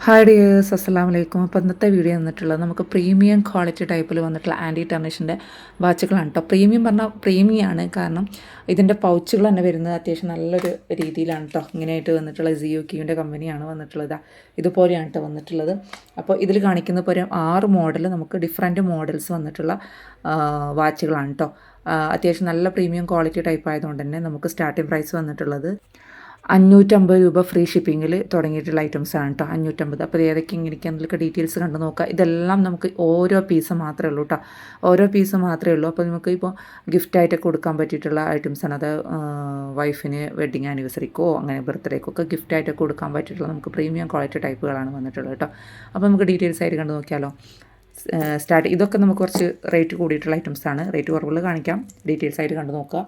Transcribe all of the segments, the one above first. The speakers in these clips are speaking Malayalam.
ഹായ് ഡിയേഴ്സ്, അസ്സലാമു അലൈക്കും. അപ്പോൾ ഇന്നത്തെ വീഡിയോ വന്നിട്ടുള്ളത് നമുക്ക് പ്രീമിയം ക്വാളിറ്റി ടൈപ്പിൽ വന്നിട്ടുള്ള ആൻറ്റി ടർണിഷിൻ്റെ വാച്ചുകളാണ് കേട്ടോ. പ്രീമിയം പറഞ്ഞാൽ പ്രീമിയമാണ്, കാരണം ഇതിൻ്റെ പൗച്ചുകൾ തന്നെ വരുന്നത് അത്യാവശ്യം നല്ലൊരു രീതിയിലാണ് കേട്ടോ. ഇങ്ങനെയായിട്ട് വന്നിട്ടുള്ള സിയോക്കിയുടെ കമ്പനിയാണ് വന്നിട്ടുള്ളത്. ഇതുപോലെയാണ് കേട്ടോ വന്നിട്ടുള്ളത്. അപ്പോൾ ഇതിൽ കാണിക്കുന്ന പോലെ 6 മോഡൽ നമുക്ക് ഡിഫറെൻറ്റ് മോഡൽസ് വന്നിട്ടുള്ള വാച്ചുകളാണ് കേട്ടോ. അത്യാവശ്യം നല്ല പ്രീമിയം ക്വാളിറ്റി ടൈപ്പ് ആയതുകൊണ്ട് തന്നെ നമുക്ക് സ്റ്റാർട്ടിംഗ് പ്രൈസ് വന്നിട്ടുള്ളത് 550 രൂപ ഫ്രീ ഷിപ്പിങ്ങിൽ തുടങ്ങിയിട്ടുള്ള ഐറ്റംസ് ആണ് കേട്ടോ. 550. അപ്പോൾ ഏതൊക്കെ ഇങ്ങനെയൊക്കെ ഡീറ്റെയിൽസ് കണ്ടു നോക്കുക. ഇതെല്ലാം നമുക്ക് ഓരോ പീസ് മാത്രമേ ഉള്ളൂ കേട്ടോ. ഓരോ പീസ് മാത്രമേ ഉള്ളൂ. അപ്പോൾ നമുക്ക് ഇപ്പോൾ ഗിഫ്റ്റായിട്ടൊക്കെ കൊടുക്കാൻ പറ്റിയിട്ടുള്ള ഐറ്റംസാണ്. അത് വൈഫിന് വെഡ്ഡിങ് ആനിവേഴ്സറിക്കോ അങ്ങനെ ബർത്ത്ഡേക്കൊക്കെ ഗിഫ്റ്റായിട്ടൊക്കെ കൊടുക്കാൻ പറ്റിയിട്ടുള്ള നമുക്ക് പ്രീമിയം ക്വാളിറ്റി ടൈപ്പുകളാണ് വന്നിട്ടുള്ളത് കേട്ടോ. അപ്പോൾ നമുക്ക് ഡീറ്റെയിൽസ് ആയിട്ട് കണ്ടു നോക്കിയാലോ. ഇതൊക്കെ നമുക്ക് കുറച്ച് റേറ്റ് കൂടിയിട്ടുള്ള ഐറ്റംസാണ്. റേറ്റ് കുറവുകൾ കാണിക്കാം, ഡീറ്റെയിൽസ് ആയിട്ട് കണ്ടു നോക്കുക.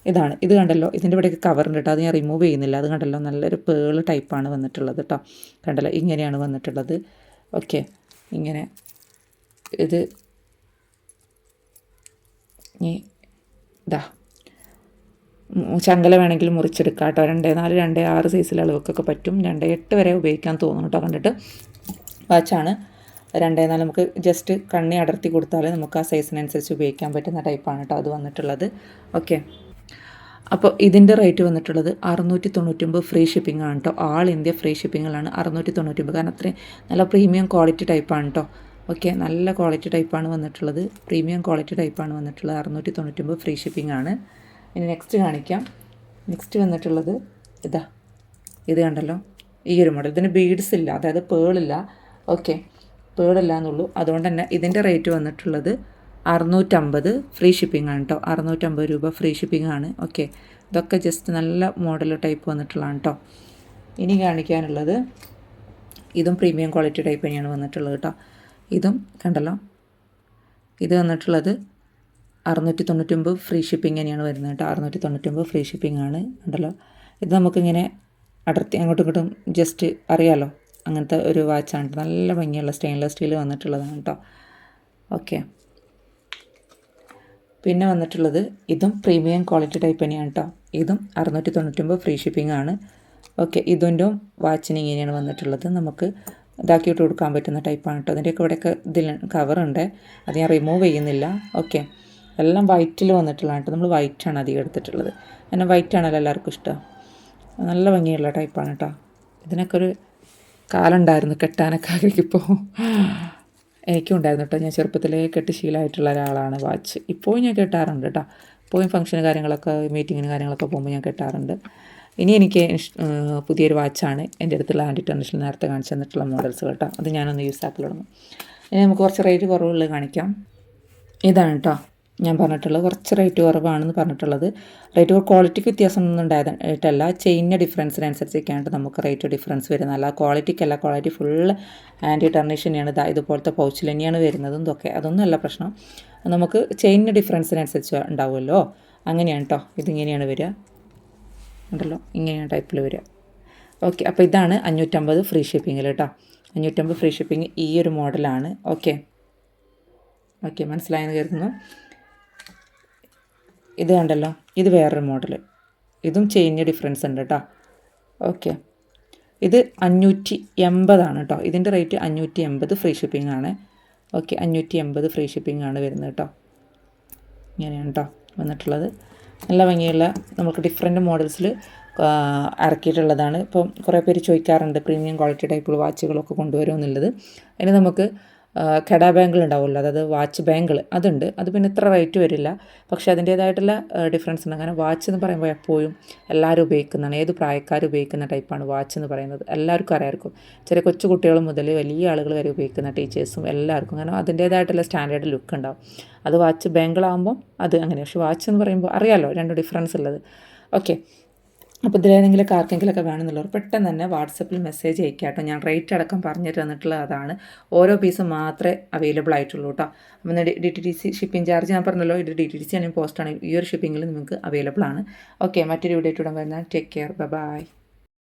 ഇത് കണ്ടല്ലോ, ഇതിൻ്റെ ഇവിടെയൊക്കെ കവറുണ്ട് കേട്ടോ. അത് ഞാൻ റിമൂവ് ചെയ്യുന്നില്ല. അത് കണ്ടല്ലോ, നല്ലൊരു പേള് ടൈപ്പാണ് വന്നിട്ടുള്ളത് കേട്ടോ. കണ്ടല്ലോ, ഇങ്ങനെയാണ് വന്നിട്ടുള്ളത്. ഓക്കെ, ഇങ്ങനെ ഇത് ഇതാ ചങ്കല വേണമെങ്കിൽ മുറിച്ചെടുക്കാം കേട്ടോ. 2.4, 2.6 സൈസിൽ അളവൊക്കെ പറ്റും. 2.8 വരെ ഉപയോഗിക്കാൻ തോന്നും കേട്ടോ. കണ്ടിട്ട് വാച്ചാണ്. 2.4 നമുക്ക് ജസ്റ്റ് കണ്ണി അടർത്തി കൊടുത്താൽ നമുക്ക് ആ സൈസിനനുസരിച്ച് ഉപയോഗിക്കാൻ പറ്റുന്ന ടൈപ്പാണ് കേട്ടോ അത് വന്നിട്ടുള്ളത്. ഓക്കെ, അപ്പോൾ ഇതിൻ്റെ റേറ്റ് വന്നിട്ടുള്ളത് 699 ഫ്രീ ഷിപ്പിംഗ് ആണ് കേട്ടോ. ആൾ ഇന്ത്യ ഫ്രീ ഷിപ്പിങ്ങിലാണ് 699. കാരണം അത്രയും നല്ല പ്രീമിയം ക്വാളിറ്റി ടൈപ്പാണ് കേട്ടോ. ഓക്കെ, നല്ല ക്വാളിറ്റി ടൈപ്പാണ് വന്നിട്ടുള്ളത്. പ്രീമിയം ക്വാളിറ്റി ടൈപ്പാണ് വന്നിട്ടുള്ളത്. 699 ഫ്രീ ഷിപ്പിംഗ് ആണ്. ഇനി നെക്സ്റ്റ് കാണിക്കാം. നെക്സ്റ്റ് വന്നിട്ടുള്ളത് ഇത് കണ്ടല്ലോ, ഈ ഒരു മോഡൽ. ഇതിന് ബീഡ്സ് ഇല്ല, അതായത് പേളില്ല. ഓക്കെ, പേളില്ല എന്നുള്ളൂ. അതുകൊണ്ട് തന്നെ ഇതിൻ്റെ റേറ്റ് വന്നിട്ടുള്ളത് 650 ഫ്രീ ഷിപ്പിംഗ് ആണ് കേട്ടോ. 650 രൂപ ഫ്രീ ഷിപ്പിംഗ് ആണ്. ഓക്കെ, ഇതൊക്കെ ജസ്റ്റ് നല്ല മോഡൽ ടൈപ്പ് വന്നിട്ടുള്ളതാണ് കേട്ടോ. ഇനി കാണിക്കാനുള്ളത് ഇതും പ്രീമിയം ക്വാളിറ്റി ടൈപ്പ് തന്നെയാണ് വന്നിട്ടുള്ളത് കേട്ടോ. ഇതും കണ്ടല്ലോ, ഇത് വന്നിട്ടുള്ളത് 699 ഫ്രീ ഷിപ്പിംഗ് തന്നെയാണ് വരുന്നത് കേട്ടോ. 699 ഫ്രീ ഷിപ്പിംഗ് ആണ്. കണ്ടല്ലോ, ഇത് നമുക്കിങ്ങനെ അടർത്തി അങ്ങോട്ടും ഇങ്ങോട്ടും ജസ്റ്റ് അറിയാമല്ലോ, അങ്ങനത്തെ ഒരു വാച്ചാണ്. നല്ല ഭംഗിയുള്ള സ്റ്റെയിൻലെസ് സ്റ്റീൽ വന്നിട്ടുള്ളതാണ് കേട്ടോ. ഓക്കെ, പിന്നെ വന്നിട്ടുള്ളത് ഇതും പ്രീമിയം ക്വാളിറ്റി ടൈപ്പ് തന്നെയാണ് കേട്ടോ. ഇതും 699 ഫ്രീ ഷിപ്പിംഗ് ആണ്. ഓക്കെ, ഇതിൻ്റെ വാച്ചിന് ഇങ്ങനെയാണ് വന്നിട്ടുള്ളത്. നമുക്ക് ഇതാക്കിയിട്ട് കൊടുക്കാൻ പറ്റുന്ന ടൈപ്പാണ് കേട്ടോ. അതിൻ്റെയൊക്കെ ഇവിടെയൊക്കെ ഇതിൽ കവറുണ്ട്, അത് ഞാൻ റിമൂവ് ചെയ്യുന്നില്ല. ഓക്കെ, എല്ലാം വൈറ്റിൽ വന്നിട്ടുള്ളതാണ് കേട്ടോ. നമ്മൾ വൈറ്റാണ് അധികം എടുത്തിട്ടുള്ളത്. പിന്നെ വൈറ്റാണല്ലോ എല്ലാവർക്കും ഇഷ്ടം. നല്ല ഭംഗിയുള്ള ടൈപ്പാണ് കേട്ടോ. ഇതിനൊക്കെ ഒരു കാലുണ്ടായിരുന്നു കെട്ടാനൊക്കെ. ഇപ്പോൾ എനിക്കും ഉണ്ടായിരുന്നു കേട്ടോ. ഞാൻ ചെറുപ്പത്തിലേ കെട്ടി ശീലമായിട്ടുള്ള ഒരാളാണ് വാച്ച്. ഇപ്പോഴും ഞാൻ കെട്ടാറുണ്ട് കേട്ടോ. ഇപ്പോഴും ഫംഗ്ഷന് കാര്യങ്ങളൊക്കെ മീറ്റിങ്ങിന് കാര്യങ്ങളൊക്കെ പോകുമ്പോൾ ഞാൻ കെട്ടാറുണ്ട്. ഇനി എനിക്ക് പുതിയൊരു വാച്ചാണ് എൻ്റെ അടുത്തുള്ള ആൻറ്റി ടർണിഷിൽ നേരത്തെ കാണിച്ചു തന്നിട്ടുള്ള മോഡൽസ് കേട്ടോ. അത് ഞാനൊന്ന് യൂസ് ആക്കി തുടങ്ങും. ഇനി നമുക്ക് കുറച്ച് റേറ്റ് കുറവുള്ളത് കാണിക്കാം. ഇതാണ് കേട്ടോ ഞാൻ പറഞ്ഞിട്ടുള്ളത്. കുറച്ച് റേറ്റ് കുറവാണെന്ന് പറഞ്ഞിട്ടുള്ളത്. റേറ്റ് ക്വാളിറ്റിക്ക് വ്യത്യാസം ഒന്നും ഉണ്ടായിട്ടല്ല, ചെയിനിൻ്റെ ഡിഫറൻസിനനുസരിച്ചൊക്കെയാണ് നമുക്ക് റേറ്റ് ഡിഫറൻസ് വരുന്നത്. അല്ല ക്വാളിറ്റിക്കല്ല, ക്വാളിറ്റി ഫുള്ള് ആൻറ്റി ടർണിഷ് തന്നെയാണ്. ഇതുപോലത്തെ പൗച്ചിൽ തന്നെയാണ് വരുന്നതും ഇതൊക്കെ. അതൊന്നും അല്ല പ്രശ്നം, നമുക്ക് ചെയിനിൻ്റെ ഡിഫറൻസിനനുസരിച്ച് ഉണ്ടാവുമല്ലോ. അങ്ങനെയാണ് കേട്ടോ. ഇതിങ്ങനെയാണ് വരിക, ഉണ്ടല്ലോ, ഇങ്ങനെയാണ് ടൈപ്പിൽ വരിക. ഓക്കെ, അപ്പോൾ ഇതാണ് 550 ഫ്രീ ഷിപ്പിങ്ങിൽ കേട്ടോ. 550 ഫ്രീ ഷിപ്പിംഗ് ഈ ഒരു മോഡലാണ്. ഓക്കെ, മനസ്സിലായെന്ന് കരുതുന്നു. ഇത് കണ്ടല്ലോ, ഇത് വേറൊരു മോഡൽ. ഇതും ചെയിനിന് ഡിഫറൻസ് ഉണ്ട് കേട്ടോ. ഓക്കെ, ഇത് 580 ആണ് കേട്ടോ. ഇതിൻ്റെ റേറ്റ് 580 ഫ്രീ ഷിപ്പിംഗ് ആണ്. ഓക്കെ, 580 ഫ്രീ ഷിപ്പിംഗ് ആണ് വരുന്നത് കേട്ടോ. ഇങ്ങനെയാണ് കേട്ടോ വന്നിട്ടുള്ളത്. നല്ല ഭംഗിയുള്ള നമുക്ക് ഡിഫറെൻറ്റ് മോഡൽസിൽ ഇറക്കിയിട്ടുള്ളതാണ്. ഇപ്പം കുറേ പേര് ചോദിക്കാറുണ്ട് പ്രീമിയം ക്വാളിറ്റി ടൈപ്പുള്ള വാച്ചുകളൊക്കെ കൊണ്ടുവരുമെന്നുള്ളത്. അതിന് നമുക്ക് കെഡ ബാങ്കിൾ ഉണ്ടാവുമല്ലോ, അതായത് വാച്ച് ബാങ്കിൾ, അതുണ്ട്. അത് പിന്നെ ഇത്ര റേറ്റ് വരില്ല, പക്ഷേ അതിൻ്റേതായിട്ടുള്ള ഡിഫറൻസ് ഉണ്ട്. അങ്ങനെ വാച്ച് എന്ന് പറയുമ്പോൾ എപ്പോഴും എല്ലാവരും ഉപയോഗിക്കുന്നതാണ്. ഏത് പ്രായക്കാർ ഉപയോഗിക്കുന്ന ടൈപ്പാണ് വാച്ച് എന്ന് പറയുന്നത്. എല്ലാവർക്കും അറിയാമായിരിക്കും. ചെറിയ കൊച്ചു കുട്ടികൾ മുതൽ വലിയ ആളുകൾ വരെ ഉപയോഗിക്കുന്ന ടീച്ചേഴ്സും എല്ലാവർക്കും. കാരണം അതിൻ്റേതായിട്ടുള്ള സ്റ്റാൻഡേർഡ് ലുക്ക് ഉണ്ടാവും. അത് വാച്ച് ബാങ്കിളാകുമ്പം അത് അങ്ങനെ. പക്ഷേ വാച്ച് എന്ന് പറയുമ്പോൾ അറിയാമല്ലോ രണ്ട് ഡിഫറൻസ് ഉള്ളത്. ഓക്കെ, അപ്പോൾ ഇതിലേതെങ്കിലും ആർക്കെങ്കിലുമൊക്കെ വേണമെന്നുള്ളവർ പെട്ടെന്ന് തന്നെ വാട്സപ്പിൽ മെസ്സേജ് അയക്കുക കേട്ടോ. ഞാൻ റേറ്റ് അടക്കം പറഞ്ഞു തന്നിട്ടുള്ളത് അതാണ്. ഓരോ പീസ് മാത്രമേ അവൈലബിൾ ആയിട്ടുള്ളൂ കേട്ടോ. അപ്പം DTDC ഷിപ്പിംഗ് ചാർജ് ഞാൻ പറഞ്ഞല്ലോ, ഇത് DTDC ആണെങ്കിൽ പോസ്റ്റാണ്. ഈ ഒരു ഷിപ്പിങ്ങിൽ നിങ്ങൾക്ക് അവൈലബിൾ ആണ്. ഓക്കെ, മറ്റൊരു വീഡിയോ ഇടാൻ വരുന്നത്. Take care, by.